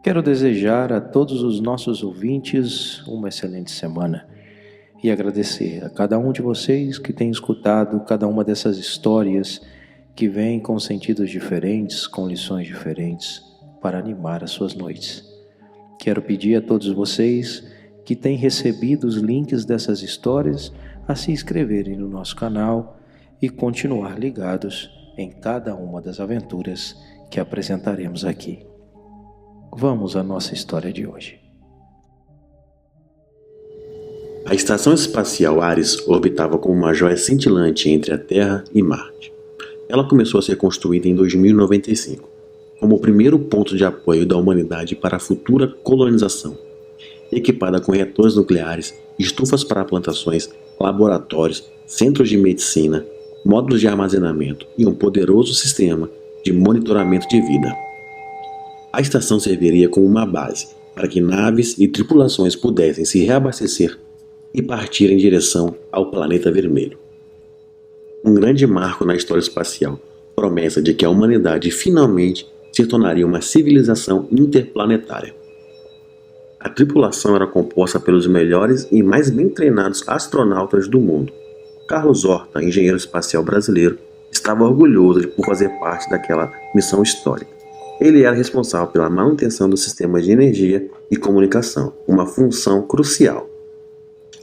Quero desejar a todos os nossos ouvintes uma excelente semana e agradecer a cada um de vocês que tem escutado cada uma dessas histórias que vêm com sentidos diferentes, com lições diferentes, para animar as suas noites. Quero pedir a todos vocês que têm recebido os links dessas histórias a se inscreverem no nosso canal e continuar ligados em cada uma das aventuras que apresentaremos aqui. Vamos à nossa história de hoje. A Estação Espacial Ares orbitava como uma joia cintilante entre a Terra e Marte. Ela começou a ser construída em 2095, como o primeiro ponto de apoio da humanidade para a futura colonização. Equipada com reatores nucleares, estufas para plantações, laboratórios, centros de medicina, módulos de armazenamento e um poderoso sistema de monitoramento de vida. A estação serviria como uma base para que naves e tripulações pudessem se reabastecer e partir em direção ao planeta vermelho. Um grande marco na história espacial, promessa de que a humanidade finalmente se tornaria uma civilização interplanetária. A tripulação era composta pelos melhores e mais bem treinados astronautas do mundo. Carlos Horta, engenheiro espacial brasileiro, estava orgulhoso por fazer parte daquela missão histórica. Ele era responsável pela manutenção do sistema de energia e comunicação, uma função crucial.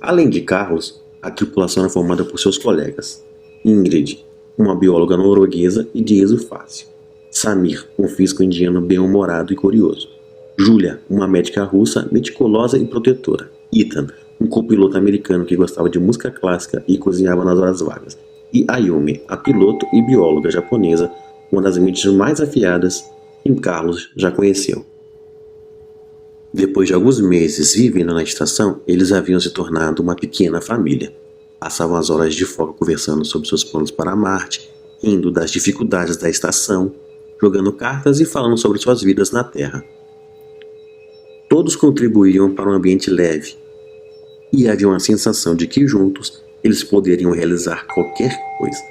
Além de Carlos, a tripulação era formada por seus colegas: Ingrid, uma bióloga norueguesa e de riso fácil; Samir, um físico indiano bem-humorado e curioso; Julia, uma médica russa meticulosa e protetora; Ethan, um copiloto americano que gostava de música clássica e cozinhava nas horas vagas; e Ayumi, a piloto e bióloga japonesa, uma das mentes mais afiadas que Carlos já conheceu. Depois de alguns meses vivendo na estação, eles haviam se tornado uma pequena família. Passavam as horas de folga conversando sobre seus planos para Marte, rindo das dificuldades da estação, jogando cartas e falando sobre suas vidas na Terra. Todos contribuíam para um ambiente leve, e havia uma sensação de que juntos eles poderiam realizar qualquer coisa.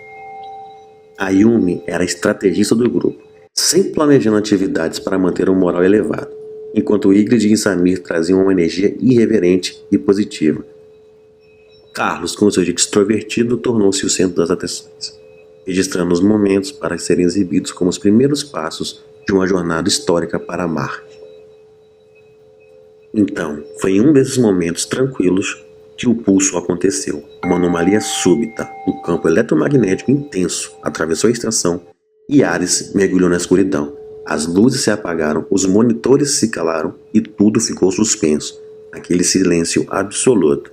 Ayumi era a estrategista do grupo, sempre planejando atividades para manter um moral elevado, enquanto Ingrid e Samir traziam uma energia irreverente e positiva. Carlos, com seu jeito extrovertido, tornou-se o centro das atenções, registrando os momentos para serem exibidos como os primeiros passos de uma jornada histórica para Marte. Então, foi em um desses momentos tranquilos que o pulso aconteceu. Uma anomalia súbita, um campo eletromagnético intenso atravessou a estação e Ares mergulhou na escuridão. As luzes se apagaram, os monitores se calaram e tudo ficou suspenso, naquele silêncio absoluto.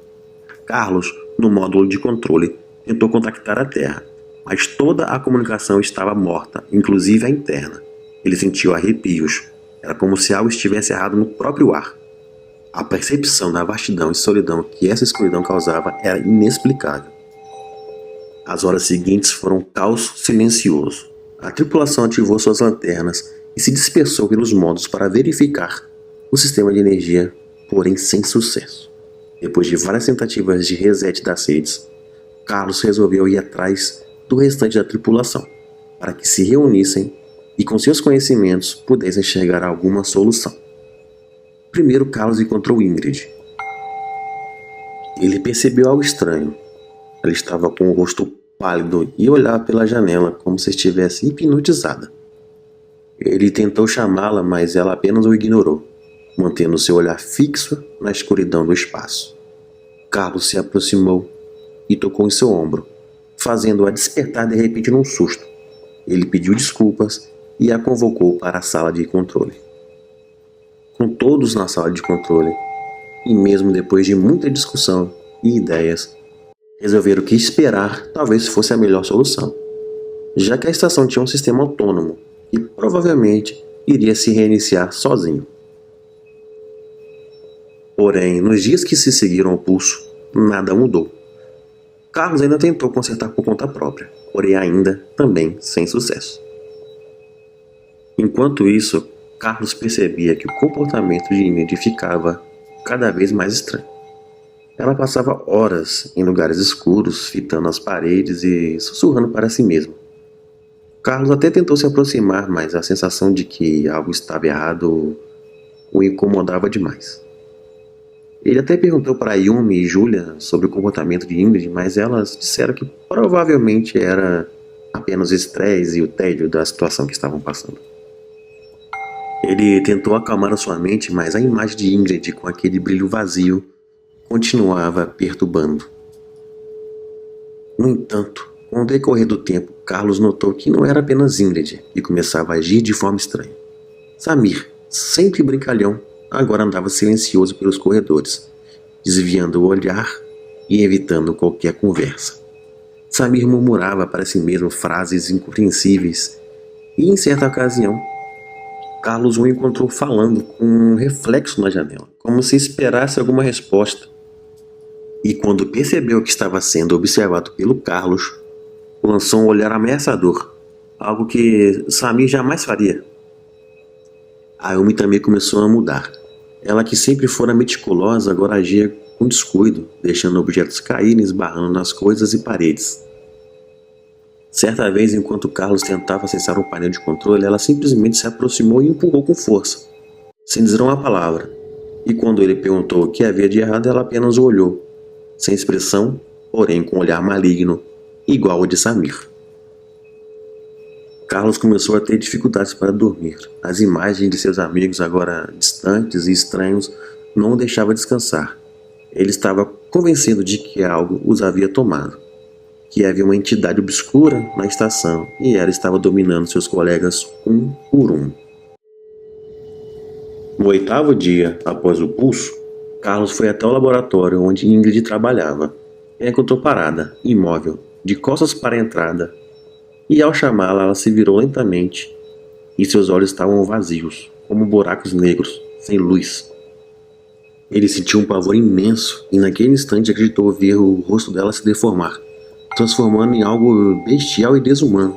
Carlos, no módulo de controle, tentou contactar a Terra, mas toda a comunicação estava morta, inclusive a interna. Ele sentiu arrepios. Era como se algo estivesse errado no próprio ar. A percepção da vastidão e solidão que essa escuridão causava era inexplicável. As horas seguintes foram um caos silencioso. A tripulação ativou suas lanternas e se dispersou pelos módulos para verificar o sistema de energia, porém sem sucesso. Depois de várias tentativas de reset das redes, Carlos resolveu ir atrás do restante da tripulação, para que se reunissem e com seus conhecimentos pudessem chegar a alguma solução. Primeiro, Carlos encontrou Ingrid. Ele percebeu algo estranho. Ela estava com o rosto pálido e olhava pela janela como se estivesse hipnotizada. Ele tentou chamá-la, mas ela apenas o ignorou, mantendo seu olhar fixo na escuridão do espaço. Carlos se aproximou e tocou em seu ombro, fazendo-a despertar de repente num susto. Ele pediu desculpas e a convocou para a sala de controle. Com todos na sala de controle, e mesmo depois de muita discussão e ideias, resolveram que esperar talvez fosse a melhor solução, já que a estação tinha um sistema autônomo e provavelmente iria se reiniciar sozinho. Porém, nos dias que se seguiram ao pulso, nada mudou. Carlos ainda tentou consertar por conta própria, porém ainda também sem sucesso. Enquanto isso, Carlos percebia que o comportamento de Ingrid ficava cada vez mais estranho. Ela passava horas em lugares escuros, fitando as paredes e sussurrando para si mesma. Carlos até tentou se aproximar, mas a sensação de que algo estava errado o incomodava demais. Ele até perguntou para Yumi e Julia sobre o comportamento de Ingrid, mas elas disseram que provavelmente era apenas o estresse e o tédio da situação que estavam passando. Ele tentou acalmar a sua mente, mas a imagem de Ingrid com aquele brilho vazio continuava perturbando. No entanto, com o decorrer do tempo, Carlos notou que não era apenas Ingrid que começava a agir de forma estranha. Samir, sempre brincalhão, agora andava silencioso pelos corredores, desviando o olhar e evitando qualquer conversa. Samir murmurava para si mesmo frases incompreensíveis e, em certa ocasião, Carlos o encontrou falando com um reflexo na janela, como se esperasse alguma resposta. E quando percebeu que estava sendo observado pelo Carlos, lançou um olhar ameaçador, algo que Samir jamais faria. A Yumi também começou a mudar. Ela, que sempre fora meticulosa, agora agia com descuido, deixando objetos caírem, esbarrando nas coisas e paredes. Certa vez, enquanto Carlos tentava acessar o painel de controle, ela simplesmente se aproximou e empurrou com força, sem dizer uma palavra. E quando ele perguntou o que havia de errado, ela apenas o olhou, sem expressão, porém com um olhar maligno, igual ao de Samir. Carlos começou a ter dificuldades para dormir. As imagens de seus amigos, agora distantes e estranhos, não o deixavam descansar. Ele estava convencido de que algo os havia tomado, que havia uma entidade obscura na estação e ela estava dominando seus colegas um por um. No 8º dia, após o pulso, Carlos foi até o laboratório onde Ingrid trabalhava. Ela encontrou parada, imóvel, de costas para a entrada, e ao chamá-la, ela se virou lentamente e seus olhos estavam vazios, como buracos negros, sem luz. Ele sentiu um pavor imenso e naquele instante acreditou ver o rosto dela se deformar, transformando em algo bestial e desumano.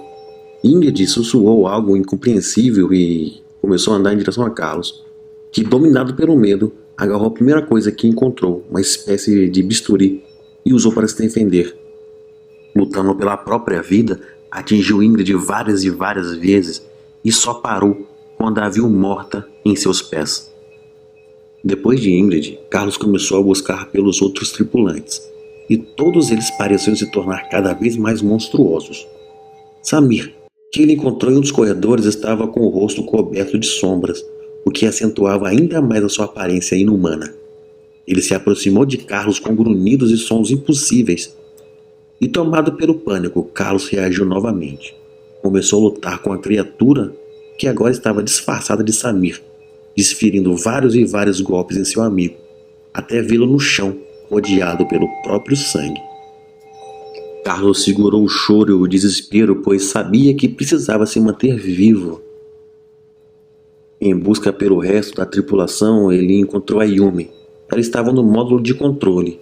Ingrid sussurrou algo incompreensível e começou a andar em direção a Carlos, que, dominado pelo medo, agarrou a primeira coisa que encontrou, uma espécie de bisturi, e usou para se defender. Lutando pela própria vida, atingiu Ingrid várias e várias vezes e só parou quando a viu morta em seus pés. Depois de Ingrid, Carlos começou a buscar pelos outros tripulantes, e todos eles pareciam se tornar cada vez mais monstruosos. Samir, que ele encontrou em um dos corredores, estava com o rosto coberto de sombras, o que acentuava ainda mais a sua aparência inumana. Ele se aproximou de Carlos com grunhidos e sons impossíveis, e tomado pelo pânico, Carlos reagiu novamente. Começou a lutar com a criatura que agora estava disfarçada de Samir, desferindo vários e vários golpes em seu amigo, até vê-lo no chão, rodeado pelo próprio sangue. Carlos segurou o choro e o desespero, pois sabia que precisava se manter vivo. Em busca pelo resto da tripulação, ele encontrou a Yumi. Ela estava no módulo de controle.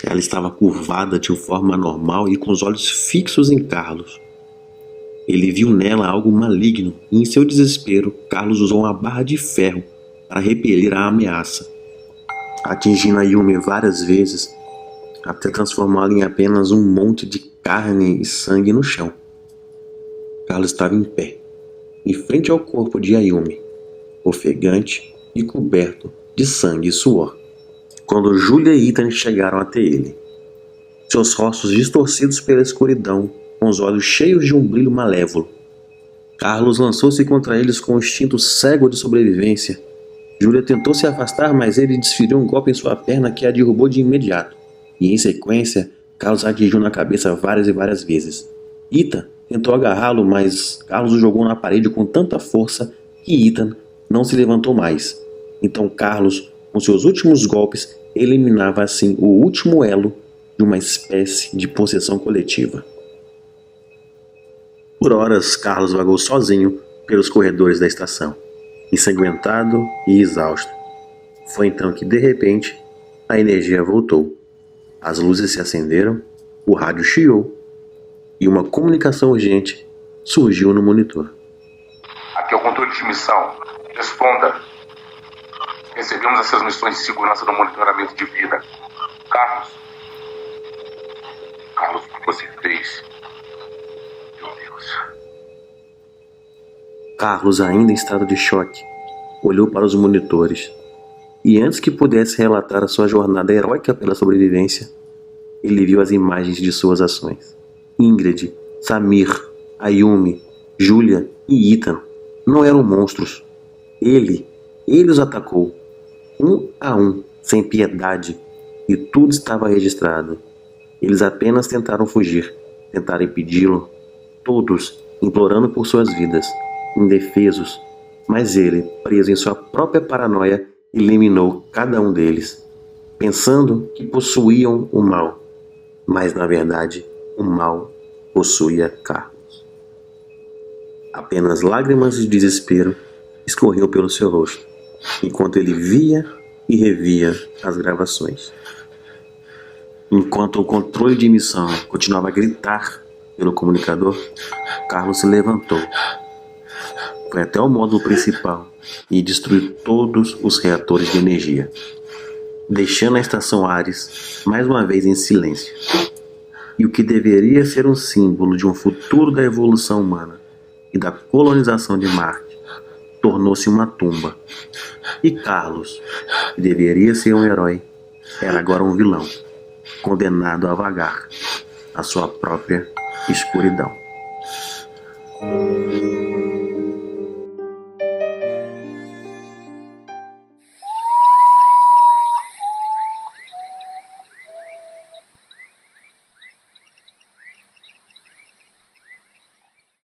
Ela estava curvada de forma anormal e com os olhos fixos em Carlos. Ele viu nela algo maligno e, em seu desespero, Carlos usou uma barra de ferro para repelir a ameaça, atingindo a Yumi várias vezes, até transformá-la em apenas um monte de carne e sangue no chão. Carlos estava em pé, em frente ao corpo de Ayumi, ofegante e coberto de sangue e suor, quando Julia e Ethan chegaram até ele. Seus rostos distorcidos pela escuridão, com os olhos cheios de um brilho malévolo. Carlos lançou-se contra eles com um instinto cego de sobrevivência. Julia tentou se afastar, mas ele desferiu um golpe em sua perna que a derrubou de imediato. E em sequência, Carlos atingiu na cabeça várias e várias vezes. Ethan tentou agarrá-lo, mas Carlos o jogou na parede com tanta força que Ethan não se levantou mais. Então Carlos, com seus últimos golpes, eliminava assim o último elo de uma espécie de possessão coletiva. Por horas, Carlos vagou sozinho pelos corredores da estação, ensanguentado e exausto. Foi então que, de repente, a energia voltou. As luzes se acenderam, o rádio chiou e uma comunicação urgente surgiu no monitor. Aqui é o controle de missão. Responda. Recebemos essas missões de segurança no monitoramento de vida. Carlos, o que você fez? Meu Deus. Carlos, ainda em estado de choque, olhou para os monitores e, antes que pudesse relatar a sua jornada heróica pela sobrevivência, ele viu as imagens de suas ações. Ingrid, Samir, Ayumi, Julia e Ethan não eram monstros. Ele os atacou, um a um, sem piedade, e tudo estava registrado. Eles apenas tentaram fugir, tentaram impedi-lo, todos implorando por suas vidas, indefesos, mas ele, preso em sua própria paranoia, eliminou cada um deles, pensando que possuíam o mal, mas na verdade o mal possuía Carlos. Apenas lágrimas de desespero escorriam pelo seu rosto, enquanto ele via e revia as gravações. Enquanto o controle de emissão continuava a gritar pelo comunicador, Carlos se levantou, foi até o módulo principal e destruiu todos os reatores de energia, deixando a estação Ares mais uma vez em silêncio. E o que deveria ser um símbolo de um futuro da evolução humana e da colonização de Marte tornou-se uma tumba. E Carlos, que deveria ser um herói, era agora um vilão, condenado a vagar a sua própria escuridão.